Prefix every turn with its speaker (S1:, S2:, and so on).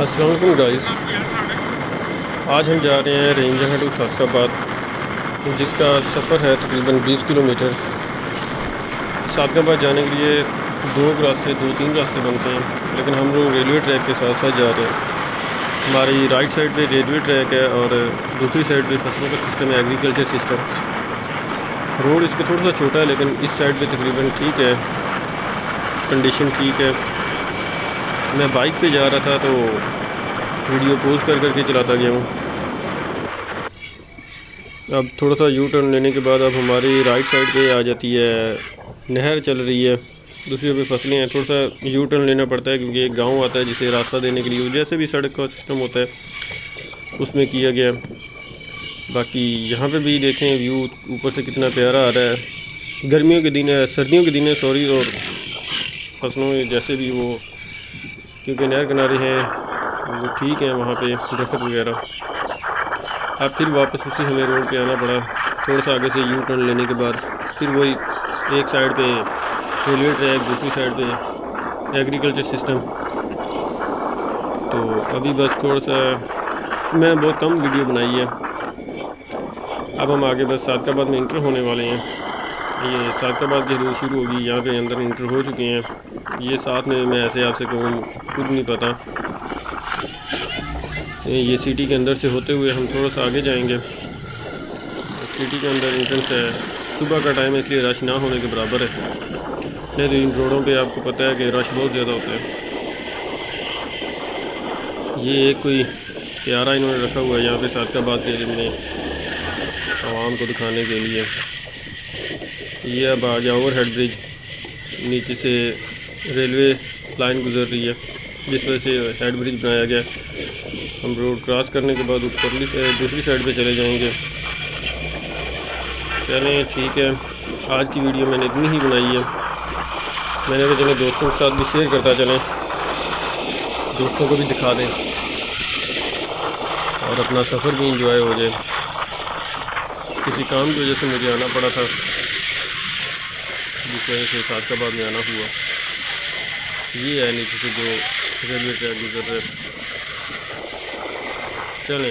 S1: अस्सलाम वालेकुम गाइस। आज हम जा रहे हैं रेंज टू सादकाबाद, जिसका सफ़र है तकरीबन 20 किलोमीटर। सादकाबाद जाने के लिए दो तीन रास्ते बनते हैं, लेकिन हम लोग रेलवे ट्रैक के साथ साथ जा रहे हैं। हमारी राइट साइड पे रेलवे ट्रैक है और दूसरी साइड पे फसलों का सिस्टम है, एग्रीकल्चर सिस्टम। रोड इसका थोड़ा सा छोटा है, लेकिन इस साइड पे तकरीबन ठीक है, कंडीशन ठीक है। मैं बाइक पे जा रहा था तो वीडियो पोज करके चलाता गया हूँ। अब थोड़ा सा यू टर्न लेने के बाद अब हमारी राइट साइड पे आ जाती है, नहर चल रही है, दूसरी पे फसलें हैं। थोड़ा सा यू टर्न लेना पड़ता है क्योंकि एक गांव आता है जिसे रास्ता देने के लिए जैसे भी सड़क का सिस्टम होता है उसमें किया गया। बाकी यहाँ पे भी देखें व्यू ऊपर से कितना प्यारा आ रहा है। गर्मियों के दिन है, सर्दियों के दिन है सॉरी, और फसलों में जैसे भी वो, क्योंकि नहर किनारे हैं वो ठीक है, वहाँ पे दरख्त वगैरह। अब फिर वापस उसी हमें रोड पे आना पड़ा, थोड़ा सा आगे से यू टर्न लेने के बाद। फिर वही एक साइड पे रेलवे ट्रैक, दूसरी साइड पे एग्रीकल्चर सिस्टम। तो अभी बस थोड़ा सा मैंने बहुत कम वीडियो बनाई है। अब हम आगे बस सादकाबाद में इंटर होने वाले हैं। ये सादकाबाद की हदूद शुरू होगी, यहाँ पे अंदर इंटर हो चुके हैं। ये साथ में मैं ऐसे आपसे कहूँ खुद नहीं पता। ये सिटी के अंदर से होते हुए हम थोड़ा सा आगे जाएंगे। सिटी के अंदर एंट्रेंस है, सुबह का टाइम है इसलिए रश ना होने के बराबर है, नहीं तो इन रोडों पे आपको पता है कि रश बहुत ज़्यादा होता है। ये एक कोई प्यारा इन्होंने रखा हुआ है यहाँ पे सादकाबाद के में आवाम को दिखाने के लिए। ये अब आ गया ओवर हेड ब्रिज, नीचे से रेलवे लाइन गुजर रही है जिस वजह से हेड ब्रिज बनाया गया। हम रोड क्रॉस करने के बाद ऊपर दूसरी साइड पे चले जाएंगे। चलें ठीक है, आज की वीडियो मैंने इतनी ही बनाई है। मैंने कहा चलें दोस्तों के साथ भी शेयर करता चलें, दोस्तों को भी दिखा दें और अपना सफ़र भी इंजॉय हो जाए। किसी काम की वजह से मुझे आना पड़ा था, जिस वजह से सादकाबाद में आना हुआ। ये है नीचे से जो रेलवे ट्रैक गुजर रहा है। चलें।